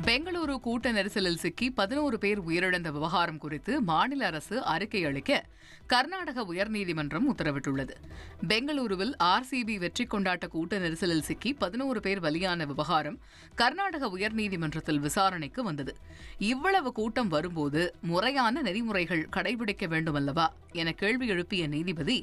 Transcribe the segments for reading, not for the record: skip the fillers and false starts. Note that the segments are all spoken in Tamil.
பெங்களூரு கூட்ட நெரிசலில் சிக்கி 11 பேர் உயிரிழந்த விவகாரம் குறித்து மாநில அரசு அறிக்கை அளிக்க கர்நாடக உயர்நீதிமன்றம் உத்தரவிட்டுள்ளது. பெங்களூருவில் ஆர்சிபி வெற்றி கொண்டாட்ட கூட்ட நெரிசலில் சிக்கி 11 பேர் பலியான விவகாரம் கர்நாடக உயர்நீதிமன்றத்தில் விசாரணைக்கு வந்தது. இவ்வளவு கூட்டம் வரும்போது முறையான நெறிமுறைகள் கடைபிடிக்க வேண்டுமல்லவா என கேள்வி எழுப்பிய நீதிபதி,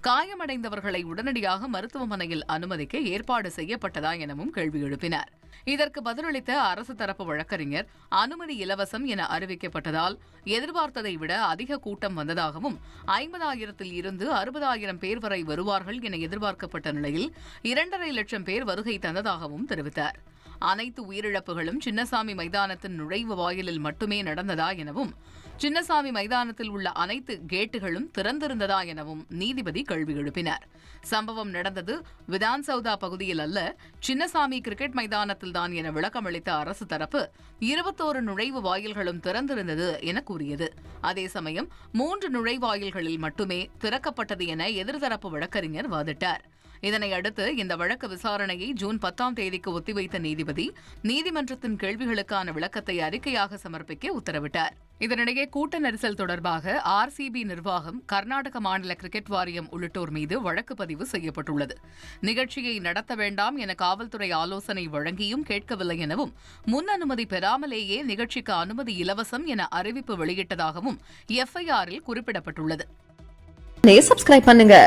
காயமடைந்தவர்களை உடனடியாக மருத்துவமனையில் அனுமதிக்க ஏற்பாடு செய்யப்பட்டதா எனவும் கேள்வி எழுப்பினார். இதற்கு பதிலளித்த அரசு தரப்பு வழக்கறிஞர், அனுமதி இலவசம் என அறிவிக்கப்பட்டதால் எதிர்பார்த்ததை விட அதிக கூட்டம் வந்ததாகவும் 50,000 இருந்து 60,000 பேர் வரை வருவார்கள் என எதிர்பார்க்கப்பட்ட நிலையில் 2.5 லட்சம் பேர் வருகை தந்ததாகவும் தெரிவித்தார். அனைத்து உயிரிழப்புகளும் சின்னசாமி மைதானத்தின் நுழைவு வாயிலில் மட்டுமே நடந்ததா எனவும், சின்னசாமி மைதானத்தில் உள்ள அனைத்து கேட்டுகளும் திறந்திருந்ததா எனவும் நீதிபதி கேள்வி எழுப்பினார். சம்பவம் நடந்தது விதான்சௌதா பகுதியில் அல்ல, சின்னசாமி கிரிக்கெட் மைதானத்தில்தான் என விளக்கமளித்த அரசு தரப்பு 21 நுழைவு வாயில்களும் திறந்திருந்தது என கூறியது. அதே சமயம் 3 நுழைவாயில்களில் மட்டுமே திறக்கப்பட்டது என எதிர்தரப்பு வழக்கறிஞர் வாதிட்டார். இதனையடுத்து இந்த வழக்கு விசாரணையை ஜூன் 10ஆம் தேதிக்கு ஒத்திவைத்த நீதிபதி நீதிமன்றத்தின் கேள்விகளுக்கான விளக்கத்தை அறிக்கையாக சமர்ப்பிக்க உத்தரவிட்டார். இதனிடையே கூட்ட நெரிசல் தொடர்பாக ஆர்சிபி நிர்வாகம், கர்நாடக மாநில கிரிக்கெட் வாரியம் உள்ளிட்டோர் மீது வழக்கு பதிவு செய்யப்பட்டுள்ளது. நிகழ்ச்சியை நடத்த வேண்டாம் என காவல்துறை ஆலோசனை வழங்கியும் கேட்கவில்லை எனவும், முன் அனுமதி பெறாமலேயே நிகழ்ச்சிக்கு அனுமதி இலவசம் என அறிவிப்பு வெளியிட்டதாகவும் எஃப்ஐஆரில் குறிப்பிடப்பட்டுள்ளது. சப்ஸ்கிரைப் பண்ணுங்க.